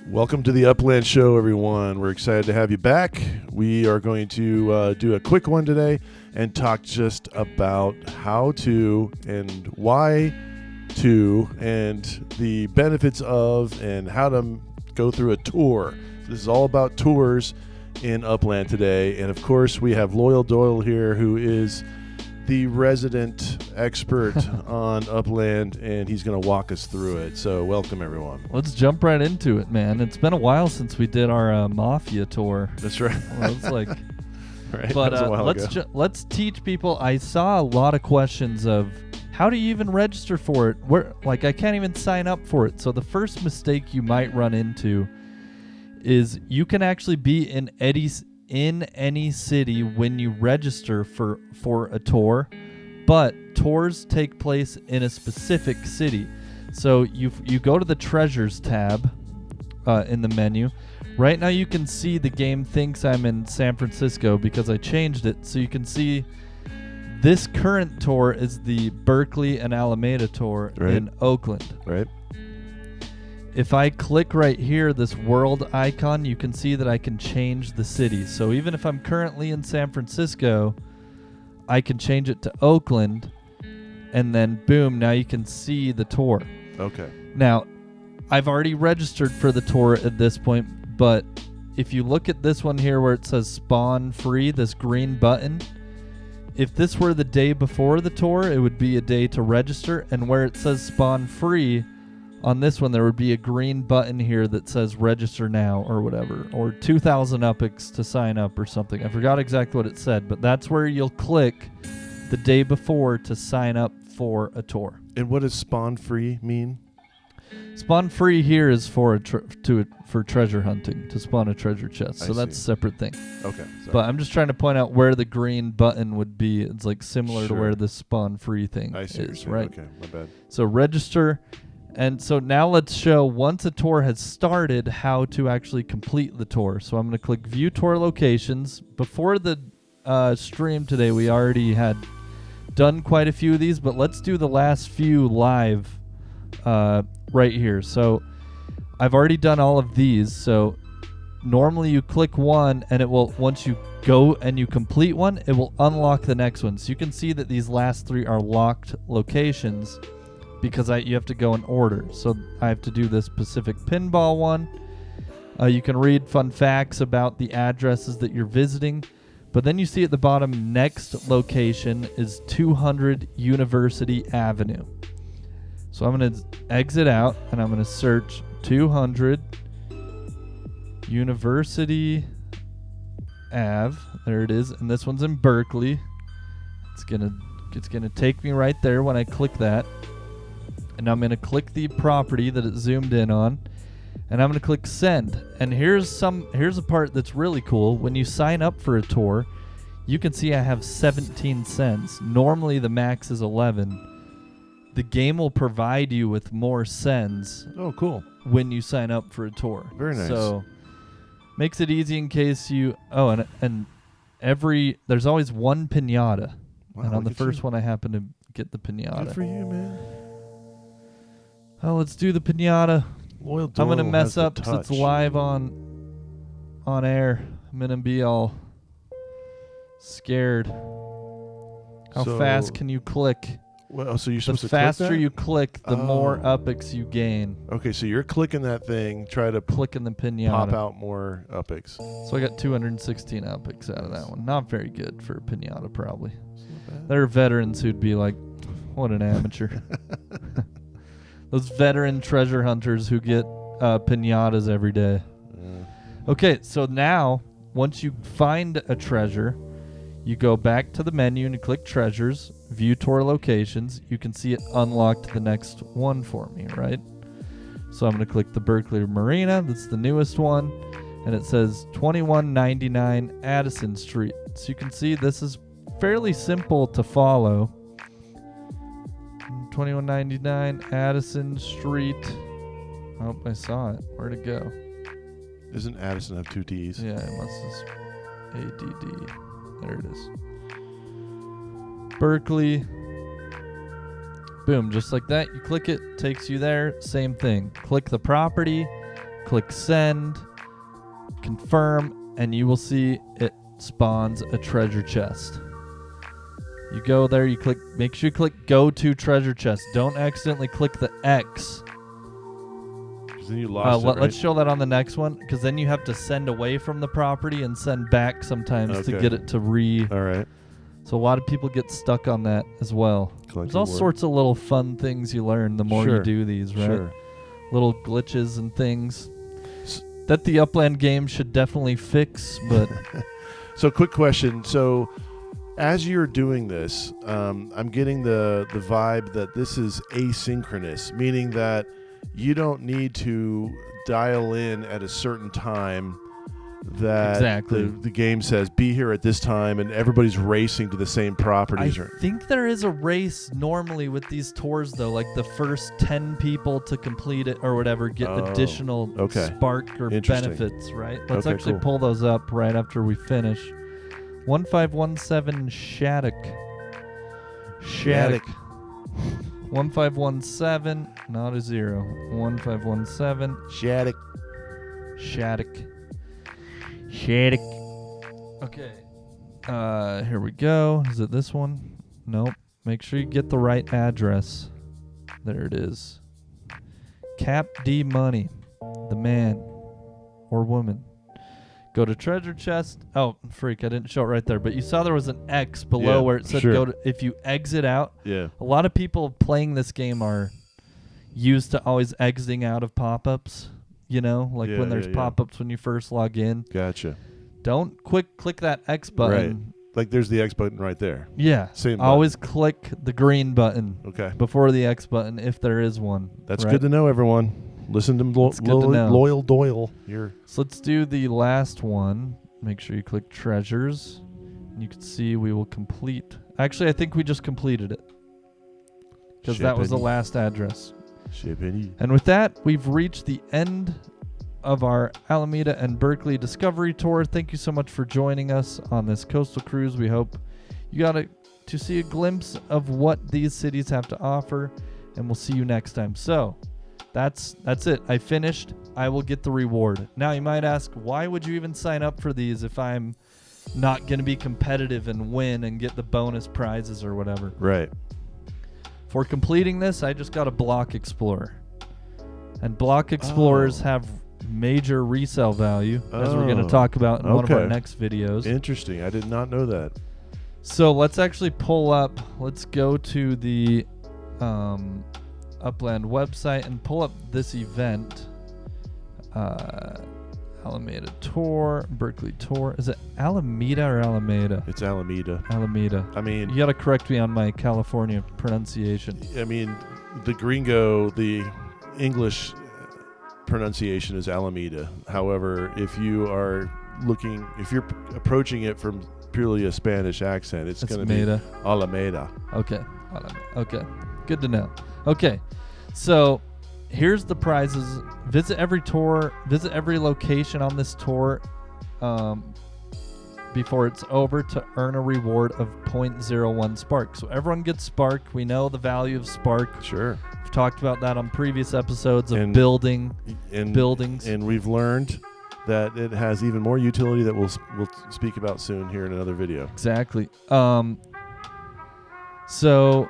Welcome to the Upland Show, everyone. We're excited to have you back. We are going to do a quick one today and talk just about how to and why to and the benefits of and how to go through a tour. This is all about tours in Upland today. And, of course, we have LOYLDOYL here, who is the resident expert on Upland, and he's going to walk us through it. So welcome, everyone. Let's jump right into it, man. It's been a while since we did our Mafia tour. That's right. Well, it's like, right. But let's teach people. I saw a lot of questions of how do you even register for it? I can't even sign up for it. So the first mistake you might run into is you can actually be in any city when you register for a tour, but tours take place in a specific city. So you go to the treasures tab in the menu. Right now you can see the game thinks I'm in San Francisco because I changed it, so you can see this current tour is the Berkeley and Alameda tour in Oakland. Right. If I click right here, this world icon, you can see that I can change the city. So even if I'm currently in San Francisco, I can change it to Oakland, and then boom, now you can see the tour. Okay. Now, I've already registered for the tour at this point, but if you look at this one here where it says spawn free, this green button, if this were the day before the tour, it would be a day to register, and where it says spawn free, on this one, there would be a green button here that says register now or whatever, or 2,000 UPIX to sign up or something. I forgot exactly what it said, but that's where you'll click the day before to sign up for a tour. And what does spawn free mean? Spawn free here is for for treasure hunting, to spawn a treasure chest. So that's a separate thing. Okay. Sorry. But I'm just trying to point out where the green button would be. It's like similar to where the spawn free thing is, right? Okay, my bad. So register. And so now let's show, once a tour has started, how to actually complete the tour. So I'm going to click View Tour Locations. Before the stream today, we already had done quite a few of these, but let's do the last few live right here. So I've already done all of these. So normally you click one, and it will, once you go and you complete one, it will unlock the next one. So you can see that these last three are locked locations, because you have to go in order. So I have to do this Pacific Pinball one. You can read fun facts about the addresses that you're visiting. But then you see at the bottom, next location is 200 University Avenue. So I'm going to exit out, and I'm going to search 200 University Ave. There it is. And this one's in Berkeley. It's gonna take me right there when I click that. And I'm going to click the property that it zoomed in on, and I'm going to click send. And here's a part that's really cool. When you sign up for a tour, you can see I have 17 cents. Normally the max is 11. The game will provide you with more cents. Oh, cool. When you sign up for a tour. Very nice. So makes it easy in case you and there's always one piñata. Wow, and on the first one I happen to get the piñata. Good for you, man. Oh, let's do the piñata. LOYLDOYL I'm gonna mess up because because it's live on air. I'm gonna be all scared. How fast can you click? Well, so you're supposed to click that? The faster you click, the more Oh. UPIX you gain. Okay, so you're clicking that thing, try to Clicking the piñata. pop out more UPIX. So I got 216 UPIX out of that one. Not very good for a piñata, probably. It's not bad. There are veterans who'd be like, what an amateur. Those veteran treasure hunters who get piñatas every day. Okay, so now, once you find a treasure, you go back to the menu and you click treasures, view tour locations. You can see it unlocked the next one for me, right? So I'm going to click the Berkeley Marina. That's the newest one. And it says 2199 Addison Street. So you can see this is fairly simple to follow. 2199 Addison Street. Oh, I saw it. Where'd it go? Doesn't Addison have two T's? Yeah, it must just ADD. There it is. Berkeley. Boom, just like that. You click it, takes you there. Same thing. Click the property, click send, confirm, and you will see it spawns a treasure chest. You go there, you click, make sure you click go to treasure chest. Don't accidentally click the X. Then you lost it, right? Let's show that on the next one, because then you have to send away from the property and send back sometimes to get it to All right. So a lot of people get stuck on that as well. There's all sorts of little fun things you learn the more you do these, right? Sure. Little glitches and things that the Upland game should definitely fix, but... So quick question. So as you're doing this, I'm getting the vibe that this is asynchronous, meaning that you don't need to dial in at a certain time that the game says be here at this time and everybody's racing to the same properties. I think there is a race normally with these tours, though, like the first 10 people to complete it or whatever get additional spark or benefits, right? Let's actually pull those up right after we finish. 1517 Shattuck. 1517, not a 0. 1517 Shattuck. Okay. Here we go. Is it this one? Nope. Make sure you get the right address. There it is. Cap D Money, the man or woman. Go to treasure chest. Oh, freak! I didn't show it right there, but you saw there was an X below where it said go to. If you exit out, a lot of people playing this game are used to always exiting out of pop-ups. You know, like when there's pop-ups when you first log in. Gotcha. Don't click that X button. Right. Like there's the X button right there. Yeah. Same always click the green button. Okay. Before the X button, if there is one. That's good to know, everyone. Listen to Loyal Doyle here. So let's do the last one. Make sure you click treasures. And you can see we will complete. Actually, I think we just completed it. Because that was the last address. And with that, we've reached the end of our Alameda and Berkeley Discovery Tour. Thank you so much for joining us on this coastal cruise. We hope you got to see a glimpse of what these cities have to offer. And we'll see you next time. So... That's it. I finished. I will get the reward. Now you might ask, why would you even sign up for these if I'm not going to be competitive and win and get the bonus prizes or whatever? Right. For completing this, I just got a block explorer. And block explorers have major resale value, as we're going to talk about in one of our next videos. Interesting. I did not know that. So let's actually pull up. Let's go to the... Upland website and pull up this event. Alameda Tour, Berkeley Tour. Is it Alameda or Alameda? It's Alameda. Alameda. I mean, you got to correct me on my California pronunciation. I mean, the English pronunciation is Alameda. However, if you're approaching it from purely a Spanish accent, it's going to be Alameda. Okay. Okay. Good to know. Okay. So here's the prizes. Visit every tour. Visit every location on this tour before it's over to earn a reward of 0.01 spark. So everyone gets spark. We know the value of spark. Sure. We've talked about that on previous episodes of buildings. And we've learned that it has even more utility that we'll speak about soon here in another video. Exactly. So...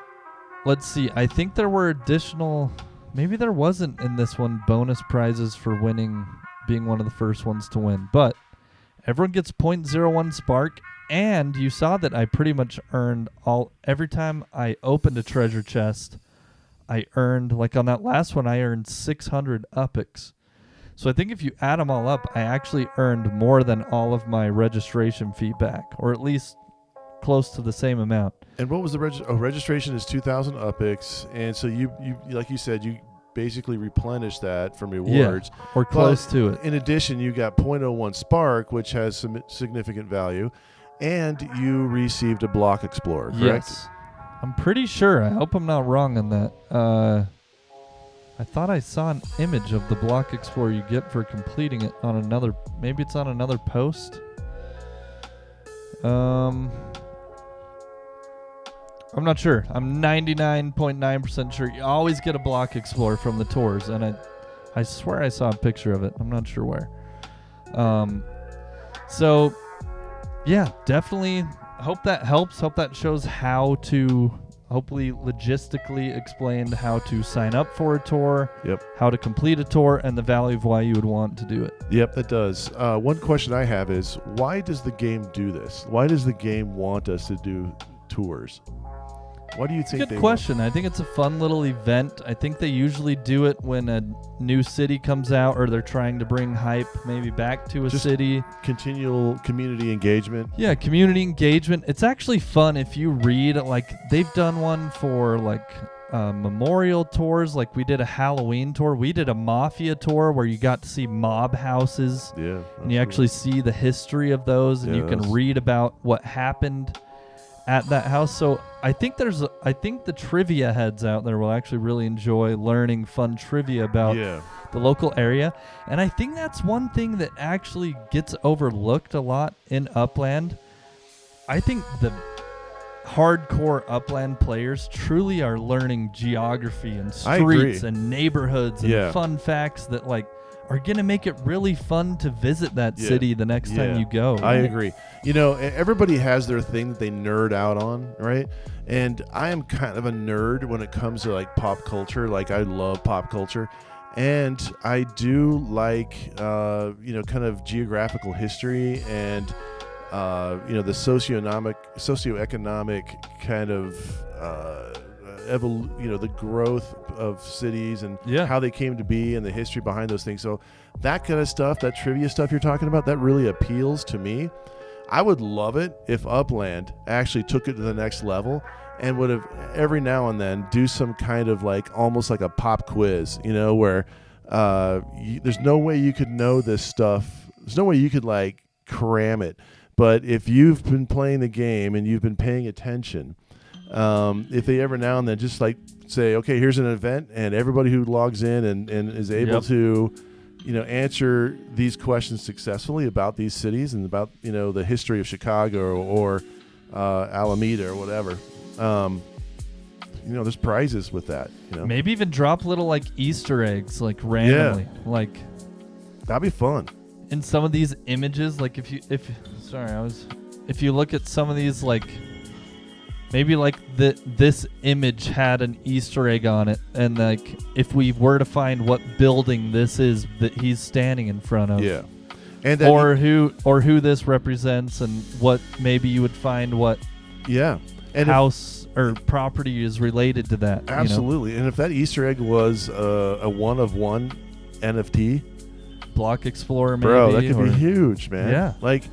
Let's see. I think there were additional... Maybe there wasn't in this one bonus prizes for winning, being one of the first ones to win. But everyone gets 0.01 spark, and you saw that I pretty much earned every time I opened a treasure chest, I earned, like on that last one, I earned 600 UPIX. So I think if you add them all up, I actually earned more than all of my registration fee back, or at least close to the same amount. And what was the registration is 2,000 UPIX, and so you like you said, you basically replenish that from rewards, or close to it. In addition, you got 0.01 spark, which has some significant value, and you received a block explorer. Correct? Yes, I'm pretty sure. I hope I'm not wrong on that. I thought I saw an image of the block explorer you get for completing it on another. Maybe it's on another post. I'm not sure. I'm 99.9% sure. You always get a block explorer from the tours, and I swear I saw a picture of it. I'm not sure where. So, yeah, definitely hope that helps. Hope that shows how to hopefully logistically explain how to sign up for a tour, how to complete a tour, and the value of why you would want to do it. Yep, that does. One question I have is, why does the game do this? Why does the game want us to do tours? What do you think? Good question. I think it's a fun little event. I think they usually do it when a new city comes out or they're trying to bring hype maybe back to a city. Continual community engagement. Yeah, community engagement. It's actually fun if you read, like, they've done one for, like, memorial tours. Like, we did a Halloween tour. We did a Mafia tour where you got to see mob houses. Yeah. And you actually see the history of those, and you can read about what happened at that house. So I think the trivia heads out there will actually really enjoy learning fun trivia about the local area. And I think that's one thing that actually gets overlooked a lot in Upland. I think the hardcore Upland players truly are learning geography and streets and neighborhoods and fun facts that, like, are going to make it really fun to visit that city the next time you go. I agree. You know, everybody has their thing that they nerd out on, right? And I am kind of a nerd when it comes to, like, pop culture. Like, I love pop culture. And I do like, kind of geographical history and, the socioeconomic kind of, the growth of cities and how they came to be and the history behind those things. So that kind of stuff, that trivia stuff you're talking about, that really appeals to me. I would love it if Upland actually took it to the next level and would have every now and then do some kind of, like, almost like a pop quiz, where there's no way you could know this stuff. There's no way you could, like, cram it. But if you've been playing the game and you've been paying attention, if they ever now and then just, like, say, okay, here's an event, and everybody who logs in and is able to, answer these questions successfully about these cities and about, the history of Chicago or Alameda or whatever, there's prizes with that. Maybe even drop little, like, Easter eggs, like, randomly. Like, that'd be fun. In some of these images, like, if you look at some of these, like, maybe, like, this image had an Easter egg on it, and, like, if we were to find what building this is that he's standing in front of, and who this represents, and what maybe you would find what and house or property is related to that. Absolutely, and if that Easter egg was a one of one NFT, Block Explorer, maybe, bro, that could be huge, man. Yeah, like.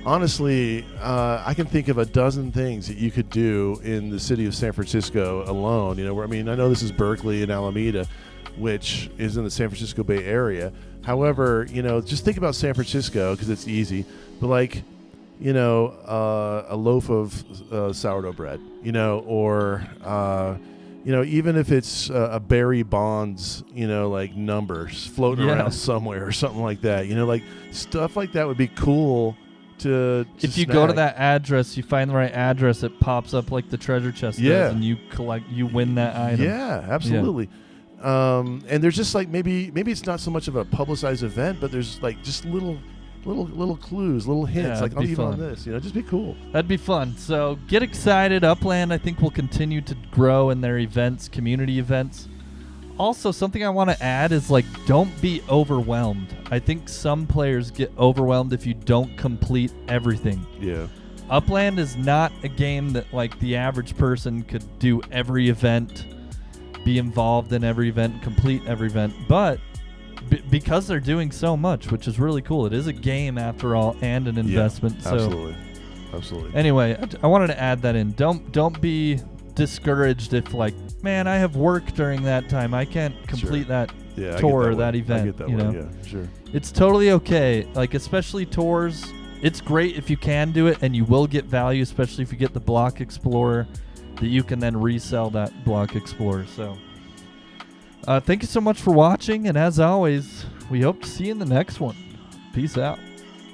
Honestly, I can think of a dozen things that you could do in the city of San Francisco alone. Where, I know this is Berkeley and Alameda, which is in the San Francisco Bay Area. However, just think about San Francisco because it's easy. But, like, a loaf of sourdough bread, or even if it's a Barry Bonds, like, numbers floating around somewhere or something like that. Like, stuff like that would be cool. If you go to that address, you find the right address, it pops up like the treasure chest does, and you win that item. Yeah, absolutely. And there's just, like, maybe it's not so much of a publicized event, but there's, like, just little clues, little hints, like, even on this, just be cool. That'd be fun. So get excited. Upland, I think, will continue to grow in their events, community events. Also, something I want to add is, like, don't be overwhelmed. I think some players get overwhelmed if you don't complete everything. Yeah. Upland is not a game that, like, the average person could do every event, be involved in every event, complete every event. But because they're doing so much, which is really cool, it is a game after all and an investment. Absolutely. So, absolutely. Anyway, I wanted to add that in. Don't be discouraged if, like, man, I have work during that time, I can't complete that tour or that event. I get that one. Yeah, sure. It's totally okay. Like, especially tours, it's great if you can do it, and you will get value, especially if you get the Block Explorer, that you can then resell that Block Explorer. So thank you so much for watching, and as always, we hope to see you in the next one. Peace out.